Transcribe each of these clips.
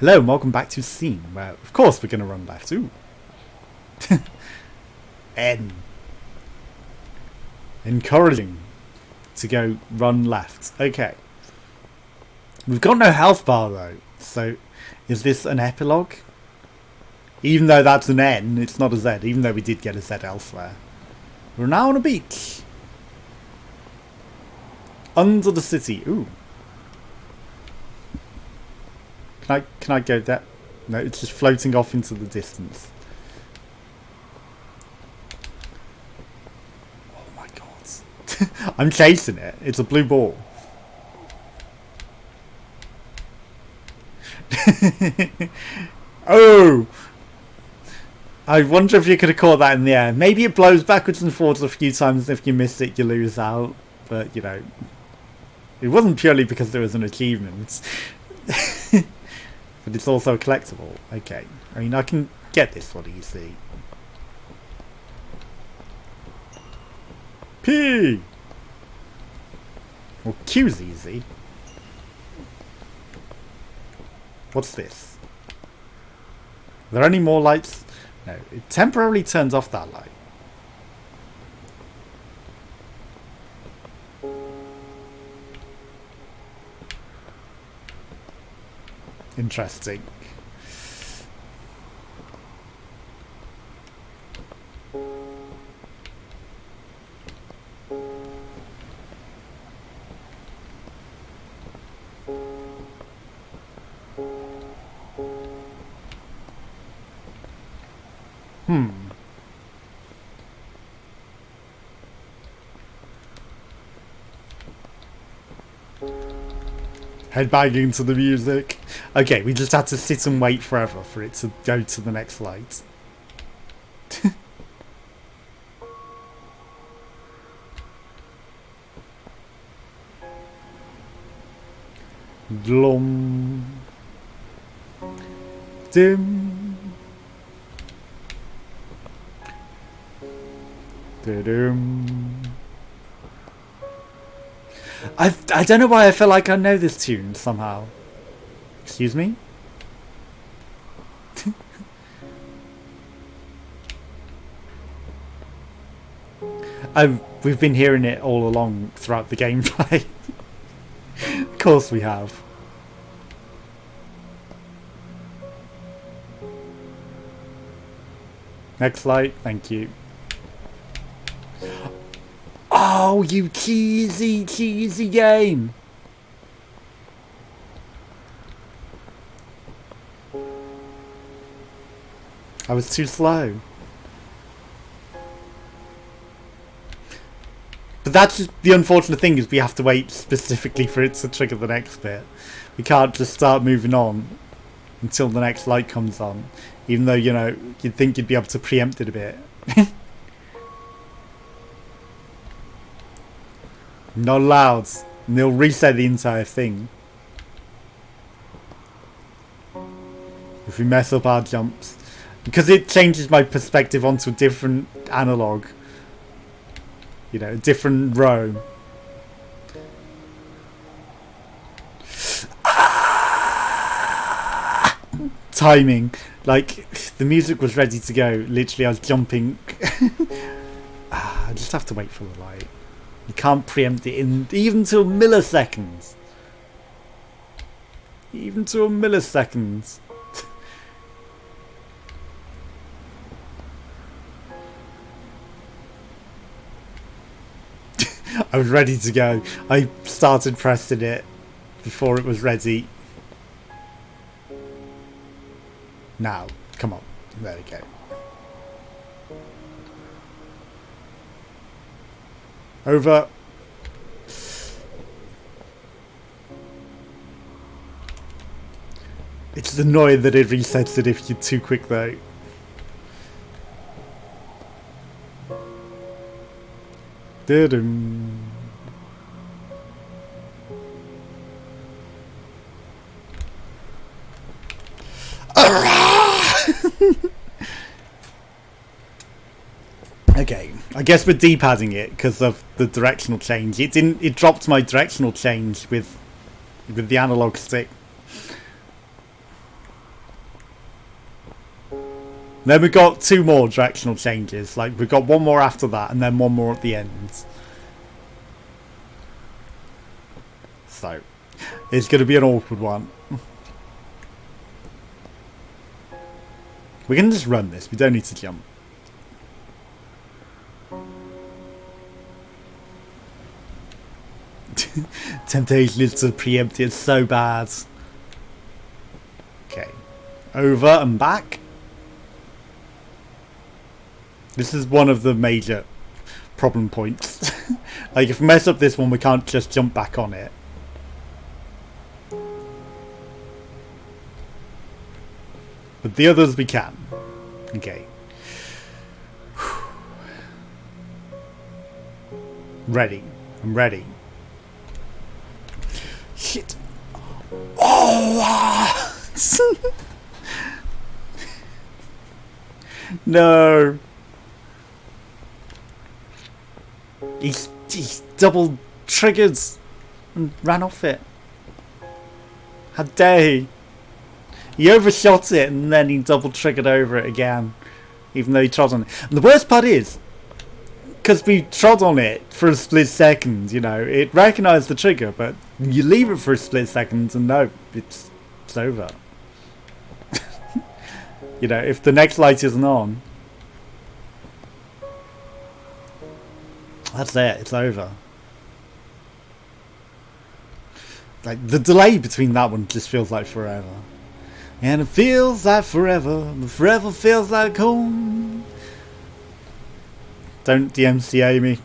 Hello and welcome back to Scene, where of course we're going to run left. Ooh. N. Encouraging to go run left. Okay. We've got no health bar though, so is this an epilogue? Even though that's an N, it's not a Z, even though we did get a Z elsewhere. We're now on a beach. Under the city. Ooh. Can I go that? No, it's just floating off into the distance. Oh my god. I'm chasing it. It's a blue ball. Oh! I wonder if you could have caught that in the air. Maybe it blows backwards and forwards a few times. If you miss it, you lose out. But, you know, it wasn't purely because there was an achievement. But it's also a collectible. Okay. I mean, I can get this one easy. P! Well, Q's easy. What's this? Are there any more lights? No, it temporarily turns off that light. Interesting. Head back into the music. Okay, we just had to sit and wait forever for it to go to the next light. Glum. Dim. Da-dum. I don't know why I feel like I know this tune somehow. Excuse me? We've been hearing it all along throughout the gameplay. Of course we have. Next light, thank you. Oh, you cheesy, cheesy game! I was too slow. But that's just the unfortunate thing, is we have to wait specifically for it to trigger the next bit. We can't just start moving on until the next light comes on. Even though, you know, you'd think you'd be able to preempt it a bit. Not allowed. And they'll reset the entire thing if we mess up our jumps. Because it changes my perspective onto a different analog. You know, a different row. Timing. Like, the music was ready to go. Literally, I was jumping. I just have to wait for the light. You can't preempt it in even to milliseconds. Even to a millisecond. I was ready to go. I started pressing it before it was ready. Now, come on. There we go. Over. It's annoying that it resets it if you're too quick though. Da-dum. Okay, I guess we're D-padding it because of the directional change. It dropped my directional change with the analog stick. Then we've got 2 more directional changes. Like, we've got 1 more after that, and then 1 more at the end. So, it's going to be an awkward one. We're going to just run this. We don't need to jump. Temptation is to preempt it so bad. Okay. Over and back. This is one of the major problem points. Like, if we mess up this one, we can't just jump back on it. But the others we can. Okay. Ready. I'm ready. Shit. Oh! No. He's double triggered and ran off it. How dare he? He overshot it and then he double triggered over it again, even though he trod on it. And the worst part is, because we trod on it for a split second, you know, it recognised the trigger, but you leave it for a split second and no, it's over. You know, if the next light isn't on, that's it, it's over. Like, the delay between that one just feels like forever. And it feels like forever, but forever feels like home. Don't DMCA me.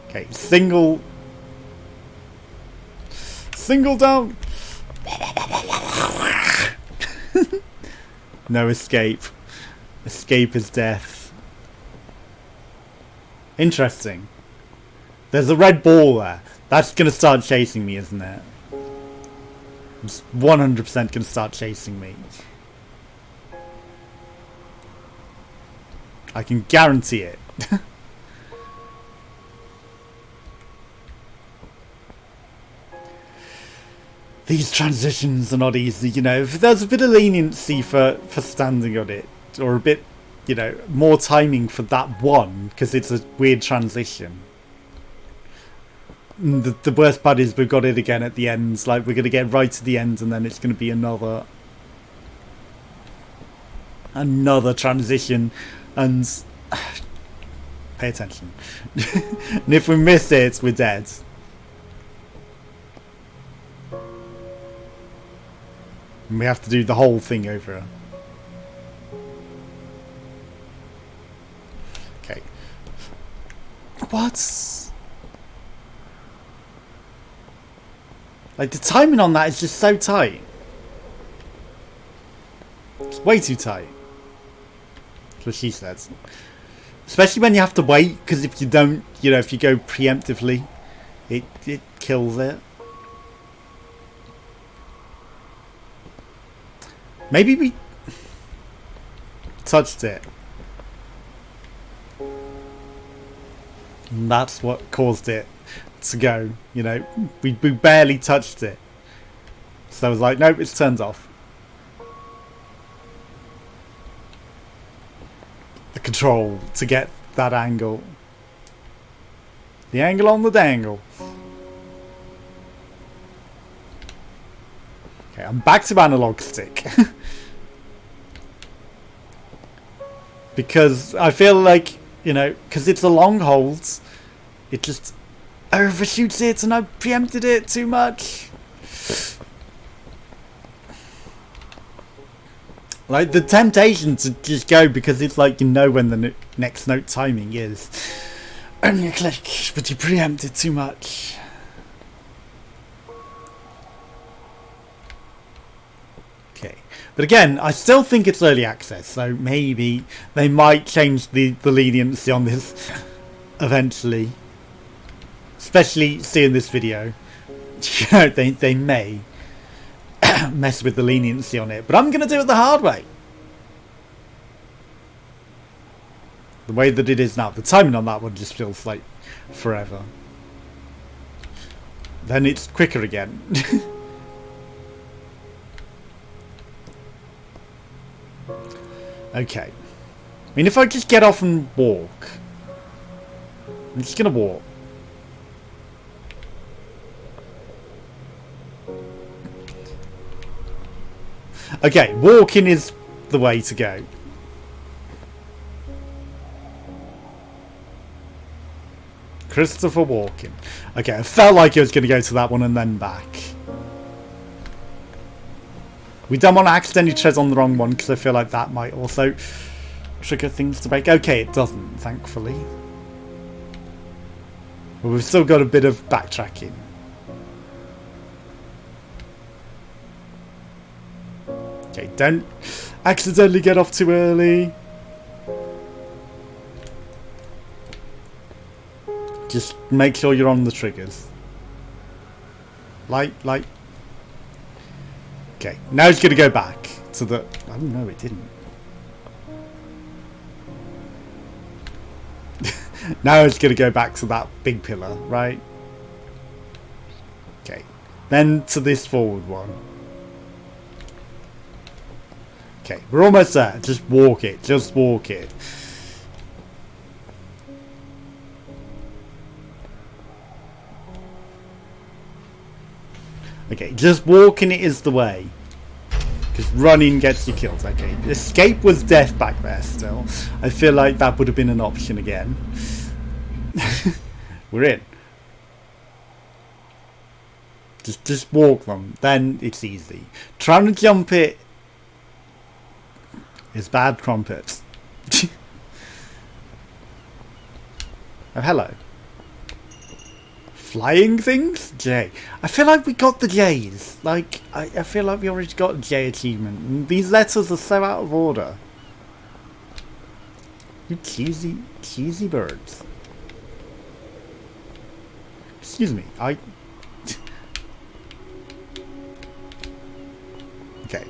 Okay, single down. No escape. Escape is death. Interesting. There's a red ball there. That's going to start chasing me, isn't it? It's 100% going to start chasing me. I can guarantee it. These transitions are not easy, you know. If there's a bit of leniency for standing on it, or a bit, you know, more timing for that one, because it's a weird transition. The worst part is we've got it again at the end. Like, we're going to get right to the end and then it's going to be another transition. And pay attention. And if we miss it, we're dead. And we have to do the whole thing over. Okay. What? Like, the timing on that is just so tight. It's way too tight. That's what she says. Especially when you have to wait, because if you don't, you know, if you go preemptively, it kills it. Maybe we touched it. And that's what caused it to go, you know. We barely touched it. So I was like, nope, it's turned off. The control to get that angle. The angle on the dangle. Okay, I'm back to analog stick. Because I feel like, you know, because it's a long hold, it just overshoots it and I preempted it too much. Like, the temptation to just go because it's like, you know when the next note timing is. Only a click, but you preempted too much. Okay. But again, I still think it's early access, so maybe they might change the leniency on this eventually. Especially seeing this video. You know, they may mess with the leniency on it, but I'm going to do it the hard way. The way that it is now. The timing on that one just feels like forever. Then it's quicker again. Okay. I mean, if I just get off and walk. I'm just gonna walk. Okay, walking is the way to go. Christopher Walken. Okay, I felt like I was going to go to that one and then back. We don't want to accidentally tread on the wrong one because I feel like that might also trigger things to break. Okay, it doesn't, thankfully. But we've still got a bit of backtracking. Okay, don't accidentally get off too early. Just make sure you're on the triggers. Light. Okay, now it's going to go back to the... Oh no, it didn't. Now it's going to go back to that big pillar, right? Okay, then to this forward one. Okay, we're almost there. Just walk it. Just walk it. Okay, just walking it is the way. Because running gets you killed. Okay, escape was death back there still. I feel like that would have been an option again. We're in. Just walk them. Then it's easy. Trying to jump it is bad crumpets. Oh, hello. Flying things? J. I feel like we got the J's. Like, I feel like we already got a J achievement. And these letters are so out of order. You cheesy birds. Excuse me, Okay.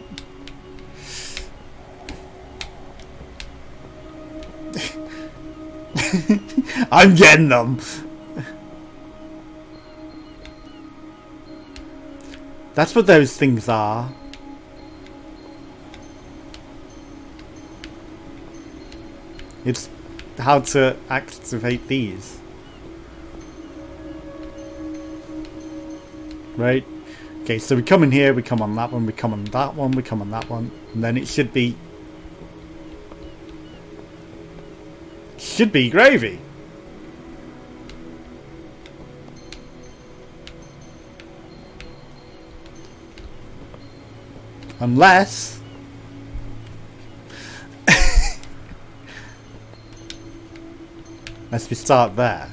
I'm getting them! That's what those things are. It's how to activate these. Right? Okay, so we come in here, we come on that one, we come on that one, we come on that one, and then it should be... Should be gravy. Unless... Unless we start there.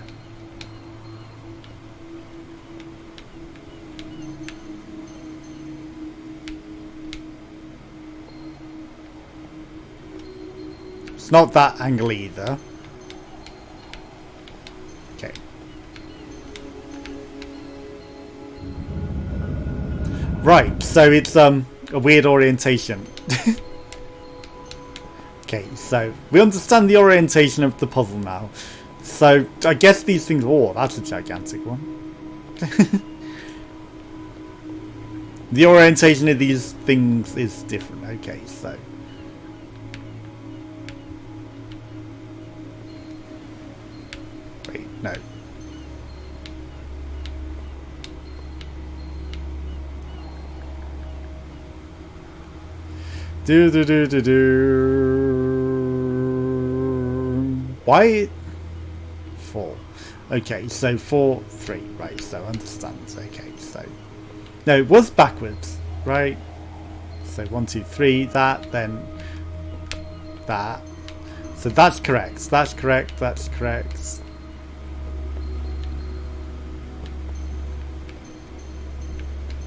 It's not that angle either. Okay. Right, so it's a weird orientation. Okay, so we understand the orientation of the puzzle now. So I guess these things... Oh, that's a gigantic one. The orientation of these things is different. Okay, so... Wait, no. Why? 4. Okay, so 4, 3. Right, so understand. Okay, so no, it was backwards, right? So 1, 2, 3. That, then that. So that's correct. That's correct. That's correct.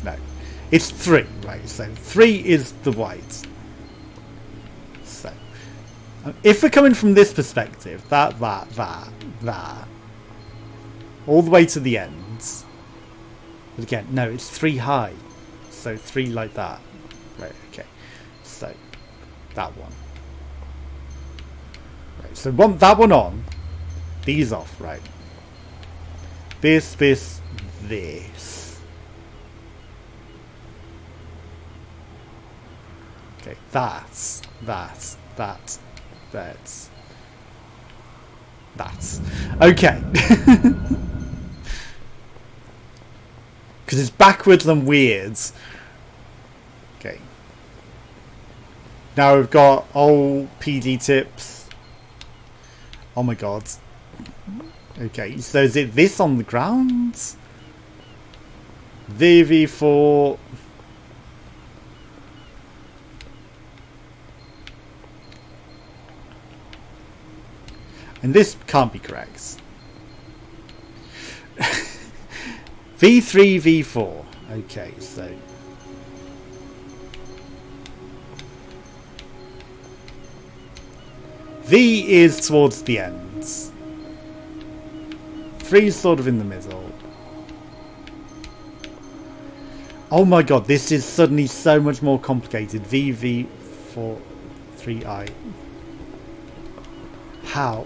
No, it's 3. Right, so 3 is the white. If we're coming from this perspective, that, all the way to the ends. But again, no, it's 3 high. So 3 like that. Right, okay. So, that one. Right, so that one on. These off, right. This. Okay, that's. Okay. Because it's backwards and weird. Okay. Now we've got old PD tips. Oh my god. Okay, so is it this on the ground? VV4. And this can't be correct. V3, V4. Okay, so. V is towards the ends. 3 is sort of in the middle. Oh my god, this is suddenly so much more complicated. VV4, 3I. How?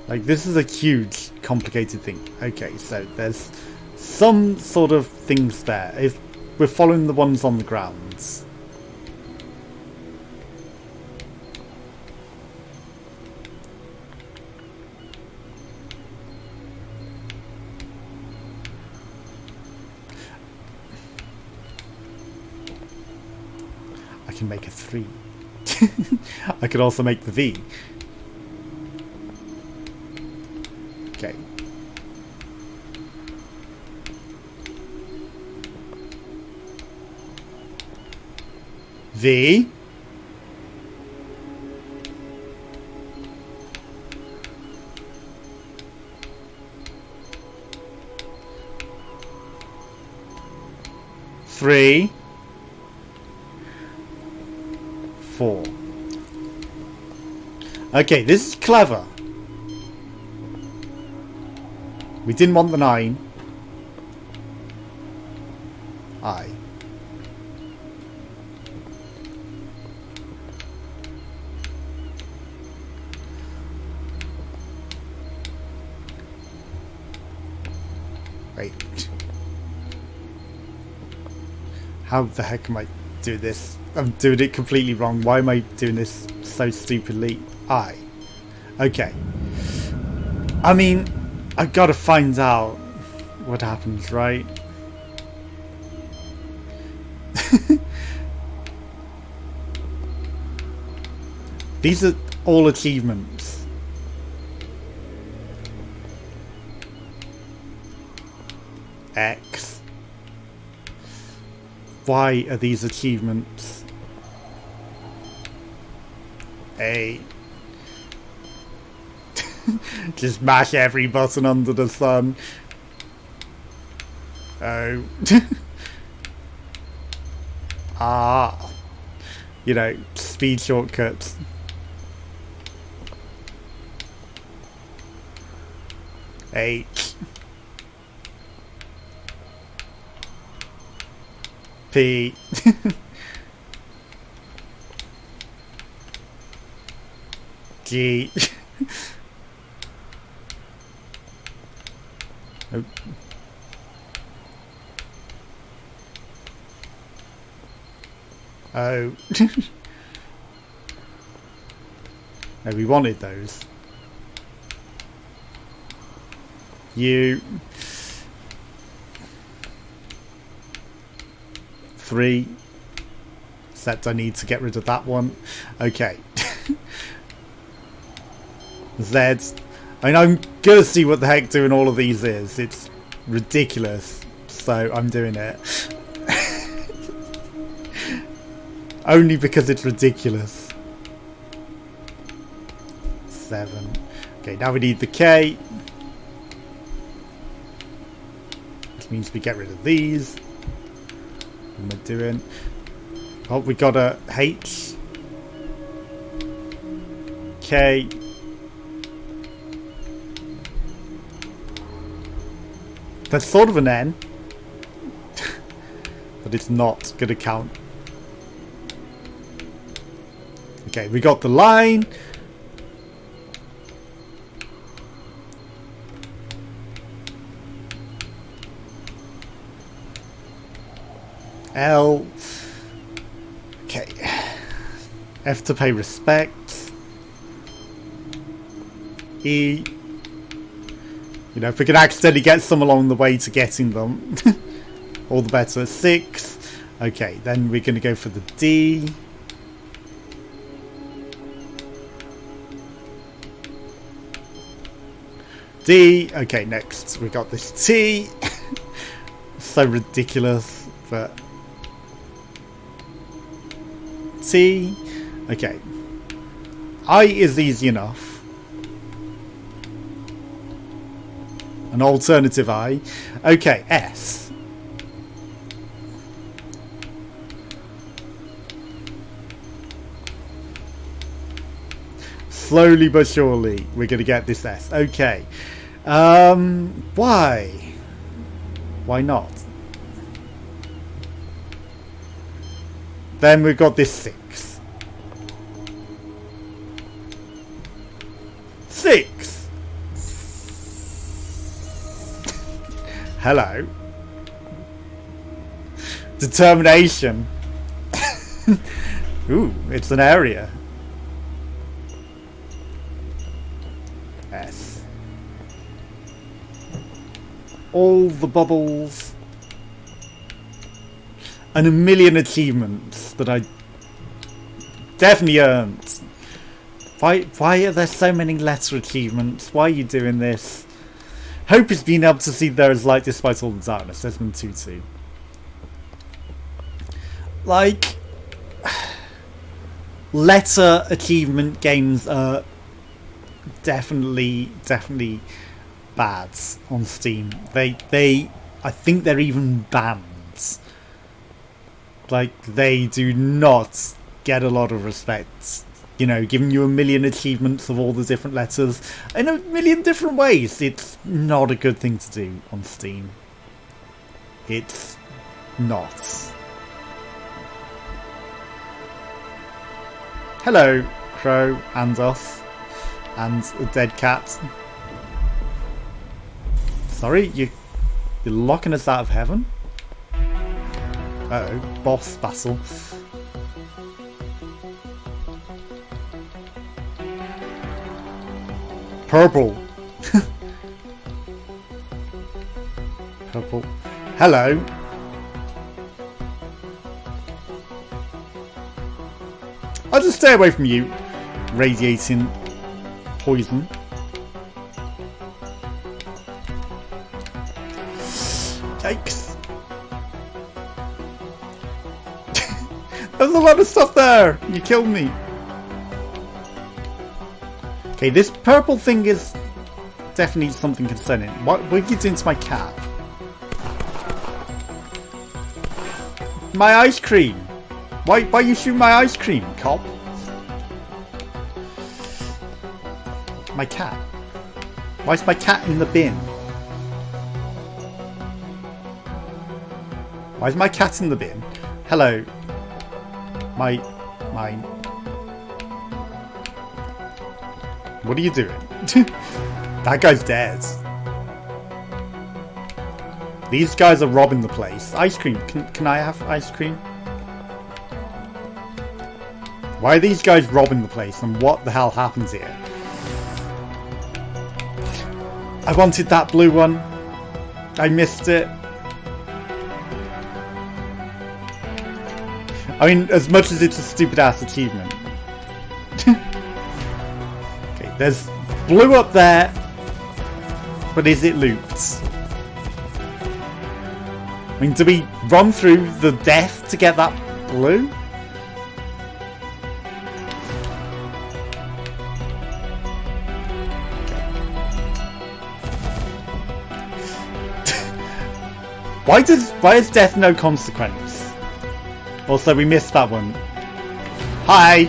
Like, this is a huge, complicated thing. Okay, so there's some sort of things there. If we're following the ones on the grounds. I can make a 3. I could also make the V. Okay. V. Three. 4. Okay, this is clever. We didn't want the 9. I. Wait. How the heck am I doing this? I'm doing it completely wrong. Why am I doing this so stupidly? I. Okay. I mean, I've got to find out what happens, right? These are all achievements. X. Why are these achievements? A. Just mash every button under the sun. Oh. Ah. You know, speed shortcuts. H. P. G. Oh. Oh. No, we wanted those. U. 3. Except I need to get rid of that one. Okay. Z. I mean, I'm gonna see what the heck doing all of these is. It's ridiculous. So I'm doing it. Only because it's ridiculous. 7. Okay, now we need the K. Which means we get rid of these. What am I doing? Oh, we got a H. K. That's sort of an N. But it's not going to count. Okay, we got the line. L. Okay. F to pay respects. E. You know, if we could accidentally get some along the way to getting them, all the better. 6. Okay, then we're going to go for the D. D. Okay, next we got this T. So ridiculous, but T. Okay. I is easy enough. An alternative I. Okay, S. Slowly but surely, we're going to get this S. Okay. Why? Why not? Then we've got this 6. 6! Hello. Determination. Ooh, it's an area. S. All the bubbles. And a million achievements that I definitely earned. Why are there so many letter achievements? Why are you doing this? Hope is being able to see there is light despite all the darkness. Desmond Tutu. Like, letter achievement games are definitely bad on Steam. I think they're even banned. Like, they do not get a lot of respect. You know, giving you a million achievements of all the different letters in a million different ways. It's not a good thing to do on Steam. It's not. Hello, Crow and us. And a dead cat. Sorry, you're locking us out of heaven? Uh-oh, boss battle. Purple. Purple. Hello. I'll just stay away from you. Radiating poison. Yikes. There's a lot of stuff there. You killed me. Okay, this purple thing is definitely something concerning. What are you doing to my cat? My ice cream! Why are you shooting my ice cream, cop? My cat. Why is my cat in the bin? Why is my cat in the bin? Hello. Mine. What are you doing? That guy's dead. These guys are robbing the place. Ice cream. Can I have ice cream? Why are these guys robbing the place and what the hell happens here? I wanted that blue one. I missed it. I mean, as much as it's a stupid ass achievement. Okay, there's blue up there. But is it loot? I mean, do we run through the death to get that blue? Why is death no consequence? Also, we missed that one. Hi!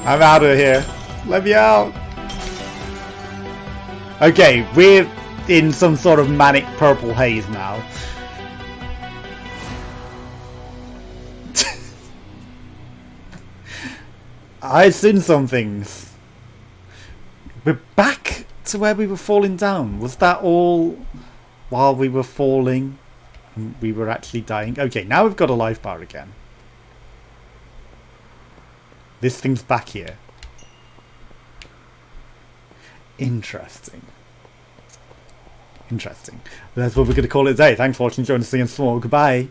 I'm out of here. Let me out. Okay, we're in some sort of manic purple haze now. I've seen some things. We're back to where we were falling down. Was that all while we were falling? We were actually dying. Okay, now we've got a life bar again. This thing's back here. Interesting. Interesting. That's what we're going to call it a day. Thanks for watching. Join us again tomorrow. Goodbye.